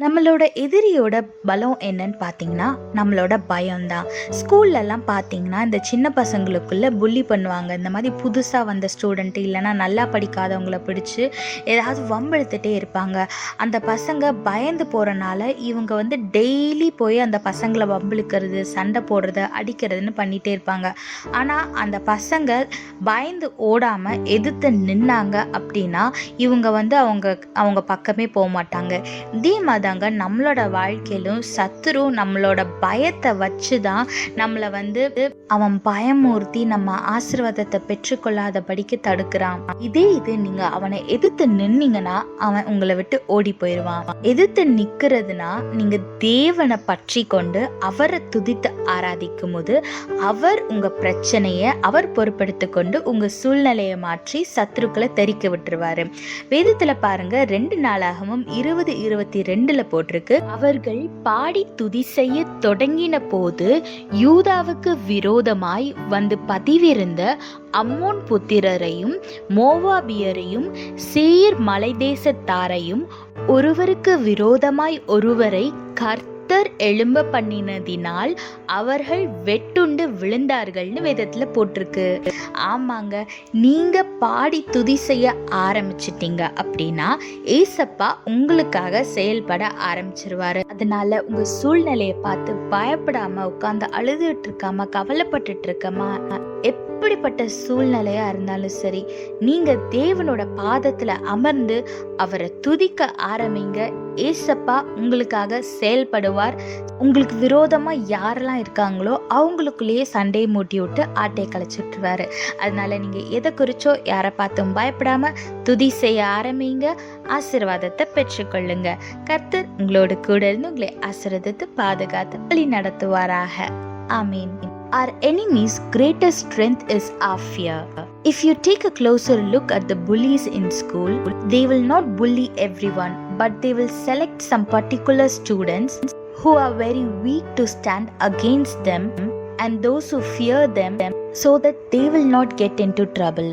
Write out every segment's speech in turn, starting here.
நம்மளோட எதிரியோட பலம் என்னன்னு பார்த்தீங்கன்னா நம்மளோட பயம்தான். ஸ்கூல்லலாம் பார்த்தீங்கன்னா இந்த சின்ன பசங்களுக்குள்ள புள்ளி பண்ணுவாங்க. இந்த மாதிரி புதுசாக வந்த ஸ்டூடெண்ட்டு இல்லைனா நல்லா படிக்காதவங்கள பிடிச்சி ஏதாவது வம்பெழுத்துட்டே இருப்பாங்க. அந்த பசங்க பயந்து போகிறனால இவங்க டெய்லி போய் அந்த பசங்களை வம்பிழுக்கிறது, சண்டை போடுறது, அடிக்கிறதுன்னு பண்ணிகிட்டே இருப்பாங்க. ஆனால் அந்த பசங்க பயந்து ஓடாமல் எதிர்த்து நின்னாங்க அப்படின்னா இவங்க அவங்க பக்கமே போக மாட்டாங்க. இதே மாதிரி நம்மளோட வாழ்க்கையிலும் சத்துரு நம்மளோட பயத்தை வச்சு தான் நம்மளை அவன் பயமூர்த்தி நம்ம ஆசீர்வாதத்தை பெற்றுக்கொள்ளாதபடிக்கு தடுக்கிறான். இது நீங்க அவனை எதிர்த்து நின்னீங்கன்னா அவன் உங்களை விட்டு ஓடி போயிடுவான். எதிர்த்து நிக்கிறதுனா நீங்க தேவனை பற்றி கொண்டு அவரை துதித்து ஆராதிக்கும் போது அவர் உங்க பிரச்சனையை அவர் பொறுப்பெடுத்து கொண்டு உங்க சூழ்நிலையை மாற்றி சத்துருக்களை தெறிக்க விட்டுருவாரு. வேதத்துல பாருங்க 2 நாளாகவும் 20:22 போட்டிருக்கு. அவர்கள் பாடி துதி செய்ய தொடங்கின போது யூதாவுக்கு விரோதமாய் வந்து பதிவிருந்த அம்மோன் புத்திரரையும் மோவாபியரையும் சேயீர் மலை தேசத்தாரையும் ஒருவருக்கு விரோதமாய் ஒருவரை எழும்ப பண்ணினதினால் அவர்கள் வெட்டுண்டு விழுந்தார்கள்னு வேதத்துல போட்டிருக்கு. ஆமாங்க, நீங்க பாடி துதி செய்ய ஆரம்பிச்சிட்டீங்க அப்படின்னா ஏசப்பா உங்களுக்காக செயல்பட ஆரம்பிச்சிருவாரு. அதனால உங்க சூழ்நிலையை பார்த்து பயப்படாம உட்கார்ந்து அழுதுட்டு இருக்காம கவலைப்பட்டுட்டு இருக்கமா, எப்படிப்பட்ட சூழ்நிலையா இருந்தாலும் சரி நீங்க தேவனோட பாதத்துல அமர்ந்து அவரை துதிக்க ஆரம்பிங்க. ஏசப்பா உங்களுக்காக செயல்படுவார். உங்களுக்கு விரோதமா யாரெல்லாம் இருக்காங்களோ அவங்களுக்குள்ளேயே சண்டையை மூட்டி விட்டு ஆட்டை கழிச்சுட்டுருவாரு. அதனால நீங்க எதை குறிச்சோ யாரை பார்த்தும் பயப்படாம துதி செய்ய ஆரம்பிங்க. ஆசீர்வாதத்தை பெற்றுக்கொள்ளுங்க. கர்த்தர் உங்களோட கூட இருந்து உங்களை ஆசீர்வதித்து பாதுகாத்து வழி நடத்துவாராக. ஆமீன். Our enemy's greatest strength is our fear. If you take a closer look at the bullies in school, they will not bully everyone, but they will select some particular students who are very weak to stand against them and those who fear them so that they will not get into trouble.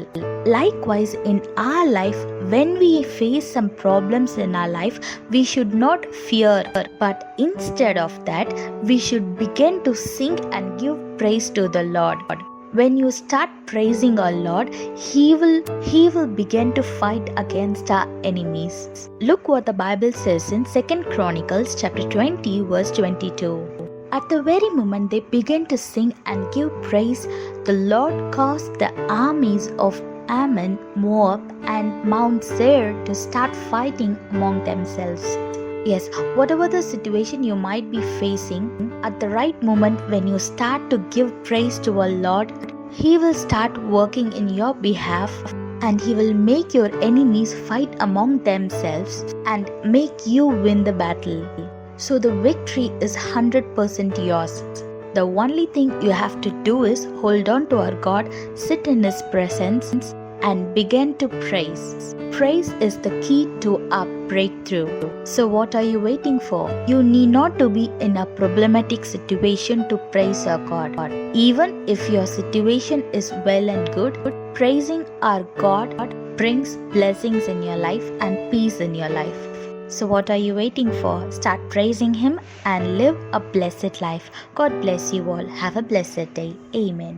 Likewise, in our life, when we face some problems in our life, we should not fear, but instead of that, we should begin to sing and give praise to the Lord. When you start praising our Lord, He will begin to fight against our enemies. Look what the Bible says in 2 Chronicles chapter 20 verse 22. At the very moment they began to sing and give praise, the Lord caused the armies of Ammon, Moab and Mount Seir to start fighting among themselves. Yes, whatever the situation you might be facing, at the right moment when you start to give praise to our Lord, He will start working in your behalf and He will make your enemies fight among themselves and make you win the battle. So the victory is 100% yours. The only thing you have to do is hold on to our God, sit in His presence and begin to praise. Praise is the key to our breakthrough. So what are you waiting for? You need not to be in a problematic situation to praise our God. Even if your situation is well and good, praising our God brings blessings in your life and peace in your life. So what are you waiting for? Start praising Him and live a blessed life. God bless you all. Have a blessed day. Amen.